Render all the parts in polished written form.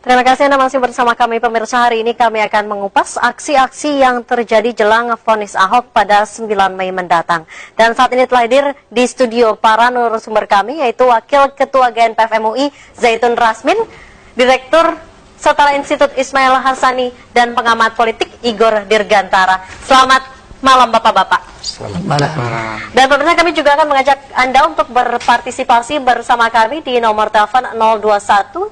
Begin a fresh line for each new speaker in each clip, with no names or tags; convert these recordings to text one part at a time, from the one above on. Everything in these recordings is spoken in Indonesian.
Terima kasih Anda masih bersama kami pemirsa. Hari ini kami akan mengupas aksi-aksi yang terjadi jelang vonis Ahok pada 9 Mei mendatang. Dan saat ini telah hadir di studio para narasumber kami, yaitu Wakil Ketua GNPF MUI Zaitun Rasmin, Direktur Setara Institut Ismail Hassani, dan pengamat politik Igor Dirgantara. Selamat malam Bapak-Bapak.
Selamat malam.
Dan pemirsa, kami juga akan mengajak Anda untuk berpartisipasi bersama kami di nomor telepon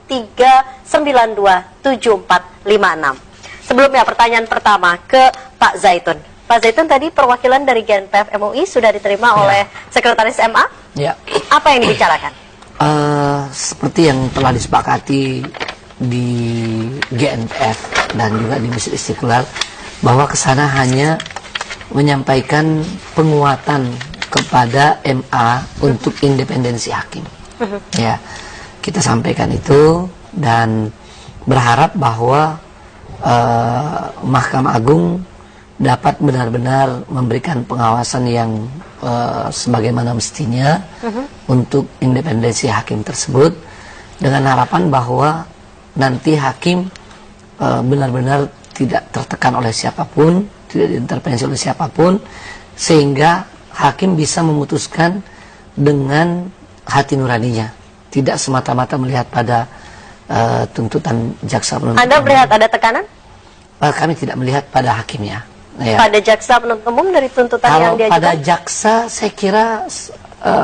021-392-7456. Sebelumnya pertanyaan pertama ke Pak Zaitun. Pak Zaitun, tadi perwakilan dari GNPF MUI sudah diterima oleh Sekretaris MA.
Ya.
Apa yang dibicarakan?
Seperti yang telah disepakati di GNPF dan juga di Masjid Istiqlal, bahwa kesana hanya menyampaikan penguatan kepada MA untuk independensi hakim. Ya, kita sampaikan itu dan berharap bahwa Mahkamah Agung dapat benar-benar memberikan pengawasan yang sebagaimana mestinya untuk independensi hakim tersebut, dengan harapan bahwa nanti hakim benar-benar tidak tertekan oleh siapapun, tidak diintervensi oleh siapapun, sehingga hakim bisa memutuskan dengan hati nuraninya, tidak semata-mata melihat pada tuntutan jaksa penuntut umum.
Anda melihat ada tekanan?
Kami tidak melihat pada hakimnya. Ya.
Pada jaksa penuntut umum dari tuntutan yang diajukan?
Pada jaksa saya kira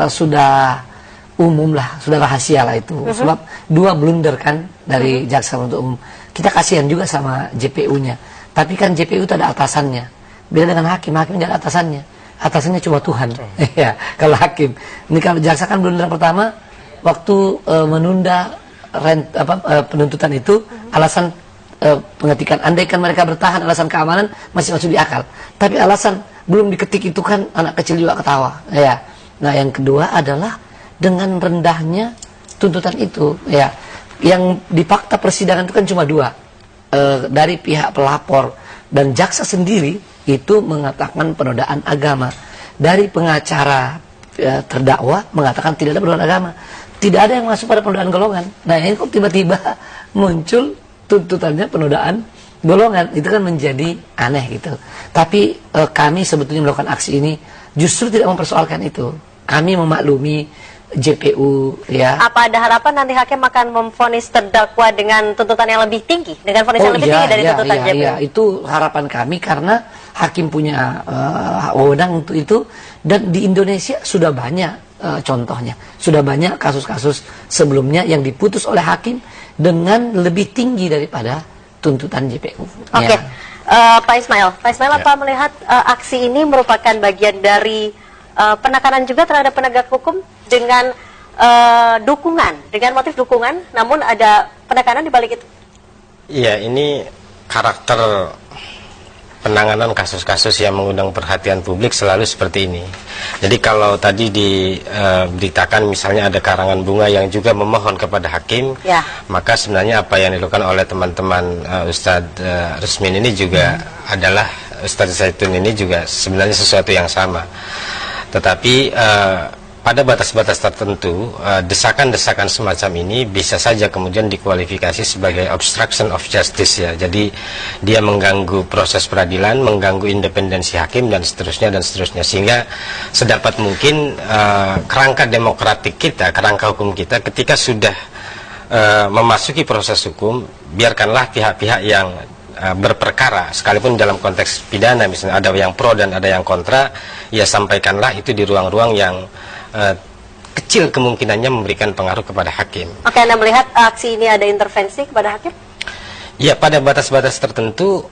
sudah umum lah, sudah rahasia lah itu. Sebab dua blunder kan dari jaksa penuntut umum. Kita kasihan juga sama JPU-nya. Tapi kan JPU itu ada atasannya. Beda dengan hakim tidak ada atasannya. Atasannya cuma Tuhan. Ya, kalau hakim. Ini kalau jaksa kan blunder pertama waktu menunda penuntutan itu, alasan pengetikan, andaikan mereka bertahan alasan keamanan masih masuk di akal. Tapi alasan belum diketik itu kan anak kecil juga ketawa. Ya. Nah, yang kedua adalah dengan rendahnya tuntutan itu. Ya, yang di fakta persidangan itu kan cuma dua. Dari pihak pelapor dan jaksa sendiri itu mengatakan penodaan agama. Dari pengacara terdakwa mengatakan tidak ada penodaan agama. Tidak ada yang masuk pada penodaan golongan. Nah, ini kok tiba-tiba muncul tuntutannya penodaan golongan. Itu kan menjadi aneh gitu. Tapi kami sebetulnya melakukan aksi ini justru tidak mempersoalkan itu. Kami memaklumi JPU, ya.
Apa ada harapan nanti hakim akan memvonis terdakwa dengan tuntutan yang lebih tinggi, dengan vonis yang lebih tinggi dari tuntutan JPU?
Iya, itu harapan kami karena hakim punya wewenang untuk itu, dan di Indonesia sudah banyak contohnya, sudah banyak kasus-kasus sebelumnya yang diputus oleh hakim dengan lebih tinggi daripada tuntutan JPU.
Oke, Pak Ismail, apa melihat aksi ini merupakan bagian dari penekanan juga terhadap penegak hukum dengan dukungan, dengan motif dukungan, namun ada penekanan di balik itu?
Iya, ini karakter penanganan kasus-kasus yang mengundang perhatian publik selalu seperti ini. Jadi kalau tadi diberitakan misalnya ada karangan bunga yang juga memohon kepada hakim, ya, maka sebenarnya apa yang dilakukan oleh teman-teman Ustadz Rasmin ini juga adalah, Ustadz Zaitun ini juga sebenarnya sesuatu yang sama. Tetapi pada batas-batas tertentu, desakan-desakan semacam ini bisa saja kemudian dikualifikasi sebagai obstruction of justice, ya. Jadi dia mengganggu proses peradilan, mengganggu independensi hakim, dan seterusnya dan seterusnya. Sehingga sedapat mungkin kerangka demokratik kita, kerangka hukum kita, ketika sudah memasuki proses hukum, biarkanlah pihak-pihak yang berperkara, sekalipun dalam konteks pidana misalnya ada yang pro dan ada yang kontra, ya sampaikanlah itu di ruang-ruang yang kecil kemungkinannya memberikan pengaruh kepada hakim.
Oke, Anda melihat aksi ini ada intervensi kepada hakim?
Ya, pada batas-batas tertentu.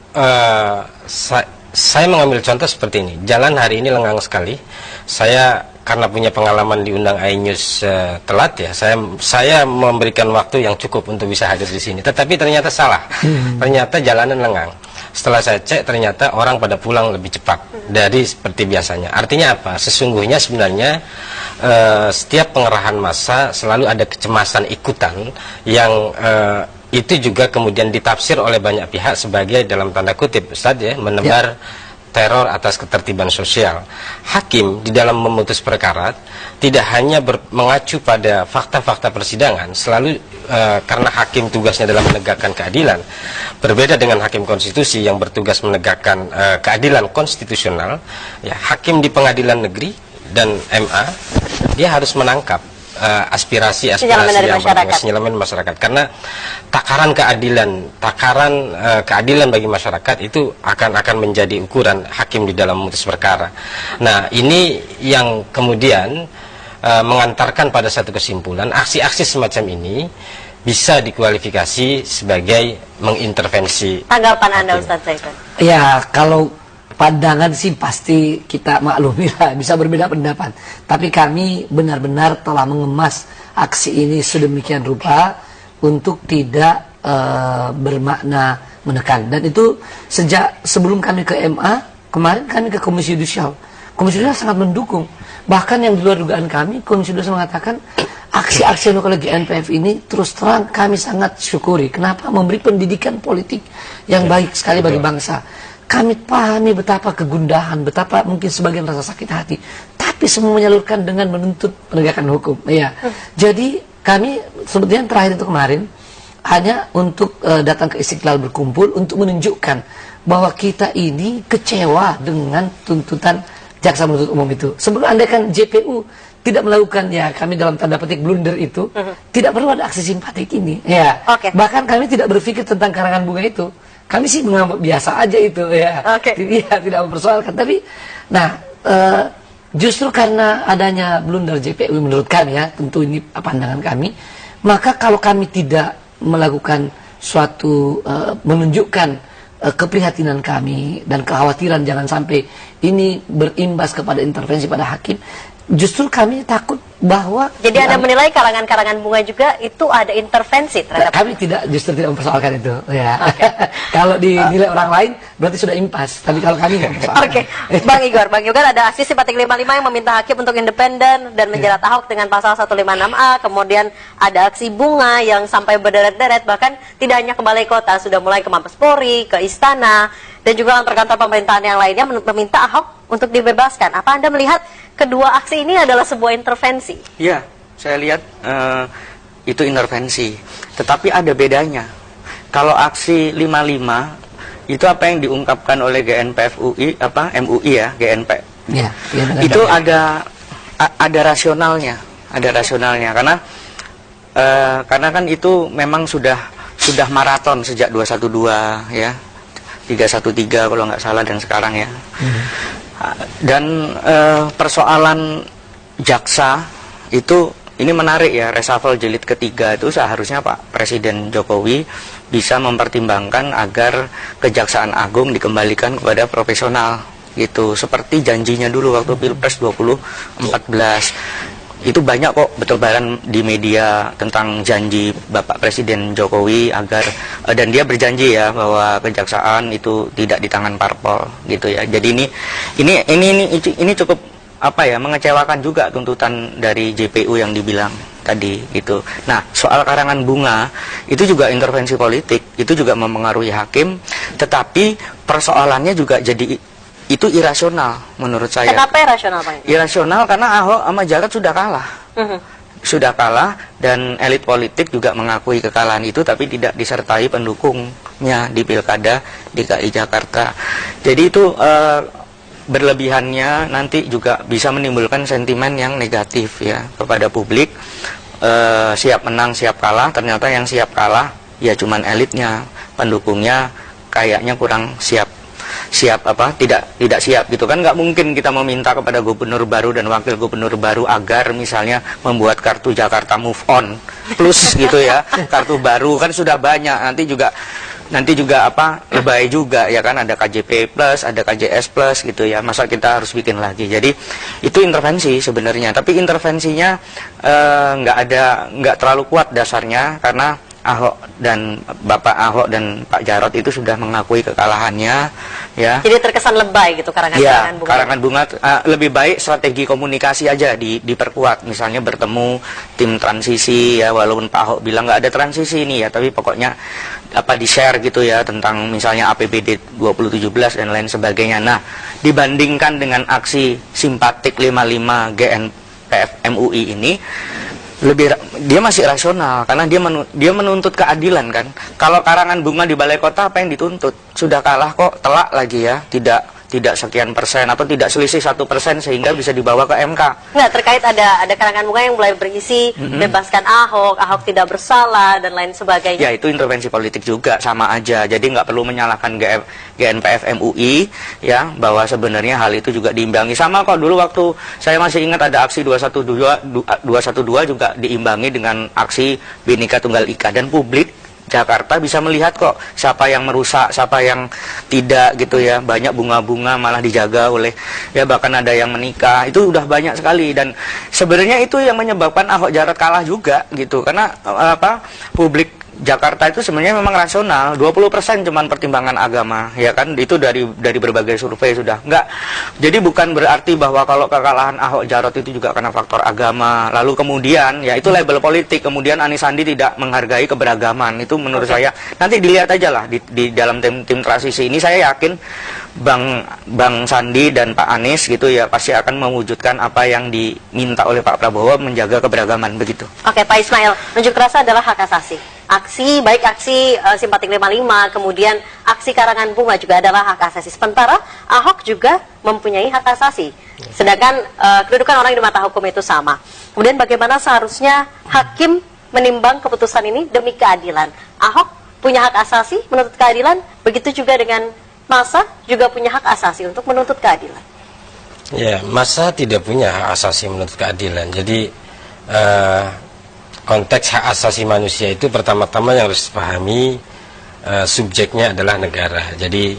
Saya mengambil contoh seperti ini. Jalan hari ini lengang sekali. Saya karena punya pengalaman diundang iNews telat, ya, saya memberikan waktu yang cukup untuk bisa hadir di sini. Tetapi ternyata salah. Ternyata jalanan lengang. Setelah saya cek, ternyata orang pada pulang lebih cepat dari seperti biasanya. Artinya apa? Sesungguhnya sebenarnya setiap pengerahan massa selalu ada kecemasan ikutan yang itu juga kemudian ditafsir oleh banyak pihak sebagai, dalam tanda kutip Ustadz, ya, menebar teror atas ketertiban sosial. Hakim di dalam memutus perkara tidak hanya mengacu pada fakta-fakta persidangan, selalu karena hakim tugasnya dalam menegakkan keadilan. Berbeda dengan hakim konstitusi yang bertugas menegakkan keadilan konstitusional, ya, hakim di pengadilan negeri dan MA dia harus menangkap aspirasi-aspirasi yang sinyalemen masyarakat, karena takaran keadilan bagi masyarakat itu akan menjadi ukuran hakim di dalam memutus perkara. Nah, ini yang kemudian mengantarkan pada satu kesimpulan, aksi-aksi semacam ini bisa dikualifikasi sebagai mengintervensi.
Tanggapan Anda, Ustaz Zaitun?
Ya, kalau pandangan sih pasti kita maklumi lah, bisa berbeda pendapat. Tapi kami benar-benar telah mengemas aksi ini sedemikian rupa untuk tidak bermakna menekan. Dan itu sejak sebelum kami ke MA, kemarin kami ke Komisi Yudisial. Komisi Yudisial sangat mendukung. Bahkan yang di luar dugaan kami, Komisi Yudisial mengatakan aksi-aksi lokal GNPF ini terus terang kami sangat syukuri. Kenapa? Memberi pendidikan politik yang baik sekali bagi bangsa. Kami pahami betapa kegundahan, betapa mungkin sebagian rasa sakit hati, tapi semua menyalurkan dengan menuntut penegakan hukum. Ya, jadi kami sebetulnya terakhir itu kemarin hanya untuk datang ke Istiqlal berkumpul untuk menunjukkan bahwa kita ini kecewa dengan tuntutan jaksa penuntut umum itu. Sebelum andaikan JPU tidak melakukan, ya kami dalam tanda petik blunder itu, tidak perlu ada aksi simpatik ini. Ya, bahkan kami tidak berpikir tentang karangan bunga itu. Kami sih menganggap biasa aja itu, ya. Iya, tidak mempersoalkan. Tapi, nah, justru karena adanya blunder JPU menurut kami, ya, tentu ini pandangan kami, maka kalau kami tidak melakukan suatu menunjukkan keprihatinan kami dan kekhawatiran jangan sampai ini berimbas kepada intervensi pada hakim, justru kami takut bahwa... Jadi
Anda menilai karangan-karangan bunga juga itu ada intervensi terhadap...
Kami justru tidak mempersoalkan itu, ya. Kalau dinilai orang lain berarti sudah impas, tapi kalau kami nggak mempersoalkan.
Bang Igor ada aksi simpatik 55 yang meminta hakim untuk independen dan menjerat Ahok dengan pasal 156A, kemudian ada aksi bunga yang sampai berderet-deret, bahkan tidak hanya ke Balai Kota, sudah mulai ke Mabes Polri, ke Istana, dan juga kantor-kantor pemerintahan yang lainnya meminta Ahok untuk dibebaskan. Apa Anda melihat kedua aksi ini adalah sebuah intervensi?
Ya, saya lihat itu intervensi. Tetapi ada bedanya. Kalau aksi 55 itu apa yang diungkapkan oleh GNPF UI, MUI ya, GNP. Ya, itu ada rasionalnya, karena kan itu memang sudah maraton sejak 212 ya. 313 kalau nggak salah, dan sekarang ya. Dan persoalan jaksa itu ini menarik ya, reshuffle jilid ketiga itu seharusnya Pak Presiden Jokowi bisa mempertimbangkan agar Kejaksaan Agung dikembalikan kepada profesional gitu, seperti janjinya dulu waktu Pilpres 2014. Itu banyak kok bertebaran di media tentang janji Bapak Presiden Jokowi agar dan dia berjanji ya bahwa kejaksaan itu tidak di tangan parpol gitu ya. Jadi ini cukup mengecewakan juga tuntutan dari JPU yang dibilang tadi gitu. Nah, soal karangan bunga itu juga intervensi politik, itu juga mempengaruhi hakim, tetapi persoalannya juga jadi itu irasional menurut saya.
Kenapa irasional, Pak?
Irasional karena Ahok sama Jarot sudah kalah. Sudah kalah, dan elit politik juga mengakui kekalahan itu, tapi tidak disertai pendukungnya di Pilkada DKI Jakarta. Jadi itu berlebihannya nanti juga bisa menimbulkan sentimen yang negatif ya kepada publik. Siap menang, siap kalah, ternyata yang siap kalah ya cuman elitnya, pendukungnya kayaknya kurang tidak siap gitu kan. Nggak mungkin kita meminta kepada gubernur baru dan wakil gubernur baru agar misalnya membuat kartu Jakarta Move On Plus gitu ya, kartu baru kan sudah banyak, nanti juga lebay juga ya kan, ada KJP Plus, ada KJS Plus gitu ya, masa kita harus bikin lagi. Jadi itu intervensi sebenarnya, tapi intervensinya nggak terlalu kuat dasarnya, karena Ahok dan Bapak Ahok dan Pak Jarot itu sudah mengakui kekalahannya, ya.
Jadi terkesan lebay gitu karangan-karangan bunga.
Karangan bunga lebih baik strategi komunikasi aja diperkuat, misalnya bertemu tim transisi, ya, walaupun Pak Ahok bilang nggak ada transisi ini ya, tapi pokoknya di-share gitu ya tentang misalnya APBD 2017 dan lain sebagainya. Nah, dibandingkan dengan aksi simpatik 55 GNPF MUI ini, dia masih rasional karena dia menuntut keadilan kan. Kalau karangan bunga di Balai Kota apa yang dituntut? Sudah kalah kok, telak lagi ya, tidak sekian persen atau tidak selisih 1% sehingga bisa dibawa ke MK.
Nggak, terkait ada karangan bunga yang mulai berisi bebaskan Ahok tidak bersalah dan lain sebagainya.
Ya, itu intervensi politik juga, sama aja. Jadi nggak perlu menyalahkan GNPF MUI ya, bahwa sebenarnya hal itu juga diimbangi. Sama kok dulu waktu saya masih ingat ada aksi 212 juga diimbangi dengan aksi Bhinneka Tunggal Ika, dan publik Jakarta bisa melihat kok siapa yang merusak, siapa yang tidak gitu ya. Banyak bunga-bunga malah dijaga oleh, ya, bahkan ada yang menikah. Itu udah banyak sekali, dan sebenarnya itu yang menyebabkan Ahok Jarot kalah juga gitu. Karena publik Jakarta itu sebenarnya memang rasional, 20% cuman pertimbangan agama, ya kan, itu dari berbagai survei sudah. Enggak, jadi bukan berarti bahwa kalau kekalahan Ahok Jarot itu juga karena faktor agama, lalu kemudian, ya itu label politik, kemudian Anies Sandi tidak menghargai keberagaman, itu menurut saya, nanti dilihat aja lah di dalam tim transisi ini, saya yakin Bang Sandi dan Pak Anies gitu ya, pasti akan mewujudkan apa yang diminta oleh Pak Prabowo, menjaga keberagaman, begitu.
Oke, Pak Ismail, unjuk rasa adalah hak asasi. Baik aksi simpatik 55, kemudian aksi karangan bunga juga adalah hak asasi. Sementara Ahok juga mempunyai hak asasi. Sedangkan kedudukan orang di mata hukum itu sama. Kemudian bagaimana seharusnya hakim menimbang keputusan ini demi keadilan? Ahok punya hak asasi menuntut keadilan, begitu juga dengan massa juga punya hak asasi untuk menuntut keadilan.
Ya, massa tidak punya hak asasi menuntut keadilan. Jadi konteks hak asasi manusia itu pertama-tama yang harus dipahami, subjeknya adalah negara. Jadi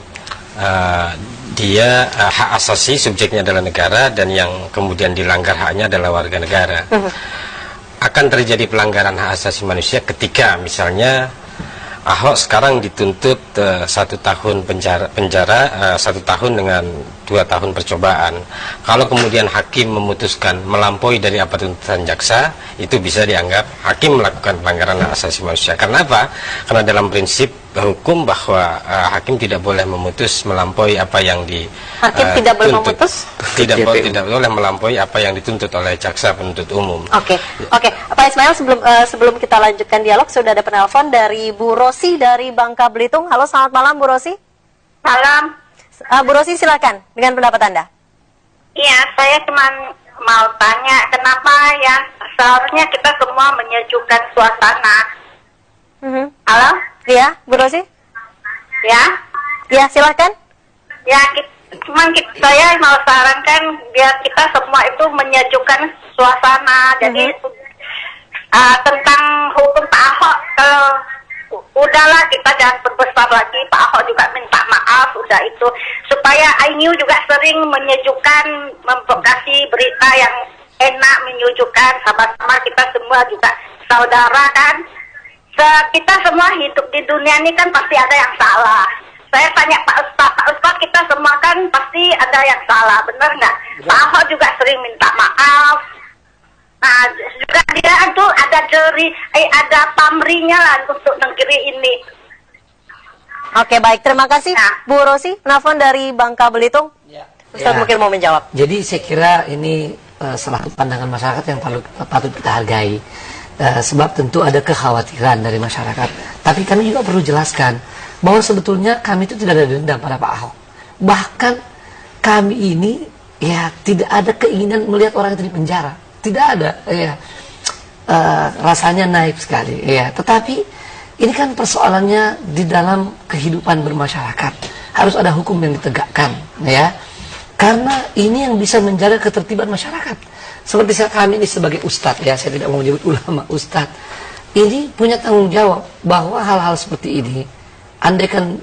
dia hak asasi, subjeknya adalah negara, dan yang kemudian dilanggar haknya adalah warga negara. Akan terjadi pelanggaran hak asasi manusia ketika misalnya Ahok sekarang dituntut 1 tahun penjara, 1 tahun dengan 2 tahun percobaan. Kalau kemudian hakim memutuskan melampaui dari apa tuntutan jaksa, itu bisa dianggap hakim melakukan pelanggaran hak asasi manusia. Karena apa? Karena dalam prinsip hukum bahwa hakim tidak boleh memutus melampaui apa yang
hakim tidak boleh memutus?
Tidak boleh melampaui apa yang dituntut oleh jaksa penuntut umum.
Oke. Pak Ismail, sebelum kita lanjutkan dialog, sudah ada penelpon dari Bu Rosi dari Bangka Belitung. Halo, selamat malam Bu Rosi.
Malam.
Bu Rosi, silakan dengan pendapat Anda.
Iya, saya cuma mau tanya kenapa ya seharusnya kita semua menyejukkan suasana. Halo?
Iya, Bu Rosi.
Ya?
Ya, silakan.
Ya, saya mau sarankan biar kita semua itu menyejukkan suasana. Jadi tentang hukum Pak Ahok, kalau udahlah kita jangan berbesar lagi. Pak Ahok juga minta maaf, udah itu supaya iNews juga sering menyejukkan, memproduksi berita yang enak, menyejukkan, sama-sama kita semua juga saudara kan. Kita semua hidup di dunia ini kan pasti ada yang salah. Saya tanya Pak Ustadz, kita semua kan pasti ada yang salah, benar nggak? Pak Ahok juga sering minta maaf. Nah, juga dia itu ada pamrihnya lah untuk negeri ini.
Oke, baik. Terima kasih, Bu Rosi. Nelfon dari Bangka Belitung. Ustadz mungkin mau menjawab.
Jadi saya kira ini salah satu pandangan masyarakat yang patut kita hargai. Sebab tentu ada kekhawatiran dari masyarakat. Tapi kami juga perlu jelaskan bahwa sebetulnya kami itu tidak ada dendam pada Pak Ahok. Bahkan kami ini ya tidak ada keinginan melihat orang itu di penjara. Tidak ada. Ya. Rasanya naif sekali. Ya. Tetapi ini kan persoalannya di dalam kehidupan bermasyarakat. Harus ada hukum yang ditegakkan. Ya. Karena ini yang bisa menjaga ketertiban masyarakat. Seperti kami ini sebagai ustadz, ya, saya tidak mau menyebut ulama, ustadz, ini punya tanggung jawab bahwa hal-hal seperti ini, andaikan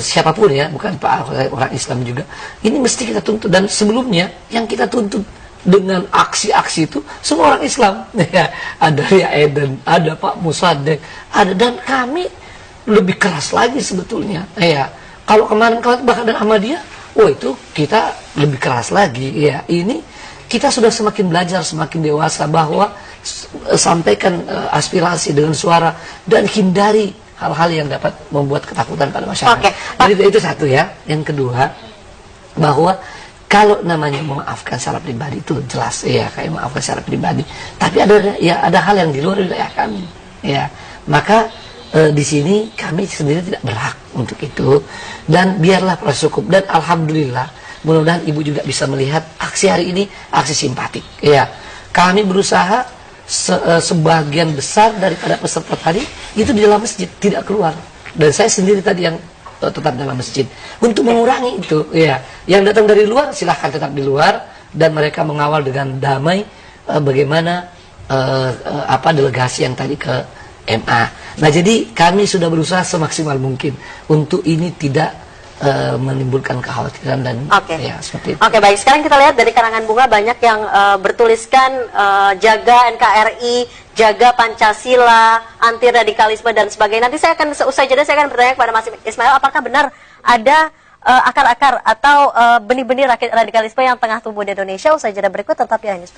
siapapun ya, bukan Pak Ahok, orang Islam juga, ini mesti kita tuntut. Dan sebelumnya yang kita tuntut
dengan aksi-aksi itu semua orang Islam. Ya, ada ya Eden, ada Pak Musadek, ada, dan kami lebih keras lagi sebetulnya. Ya, kalau kemarin bahkan dan Ahmadiyah, oh itu kita lebih keras lagi. Ya, ini kita sudah semakin belajar, semakin dewasa bahwa sampaikan aspirasi dengan suara dan hindari hal-hal yang dapat membuat ketakutan pada masyarakat. Jadi itu satu ya. Yang kedua, bahwa kalau namanya memaafkan secara pribadi itu jelas ya, kayak memaafkan secara pribadi. Tapi ada hal yang di luar wilayah kami. Ya, maka di sini kami sendiri tidak berhak untuk itu, dan biarlah proses hukum. Dan alhamdulillah, mudah-mudahan ibu juga bisa melihat aksi hari ini aksi simpatik. Ya, kami berusaha sebagian besar daripada peserta tadi itu di dalam masjid, tidak keluar. Dan saya sendiri tadi yang tetap dalam masjid untuk mengurangi itu. Ya, yang datang dari luar silahkan tetap di luar, dan mereka mengawal dengan damai bagaimana delegasi yang tadi ke MA. Nah, jadi kami sudah berusaha semaksimal mungkin untuk ini tidak menimbulkan kekhawatiran dan ya seperti itu.
Oke, baik. Sekarang kita lihat dari karangan bunga banyak yang bertuliskan jaga NKRI, jaga Pancasila, anti radikalisme dan sebagainya. Nanti saya akan usai jeda saya akan bertanya kepada Mas Ismail, apakah benar ada akar-akar atau benih-benih radikalisme yang tengah tumbuh di Indonesia? Usai jeda berikut tetap ya, Anies.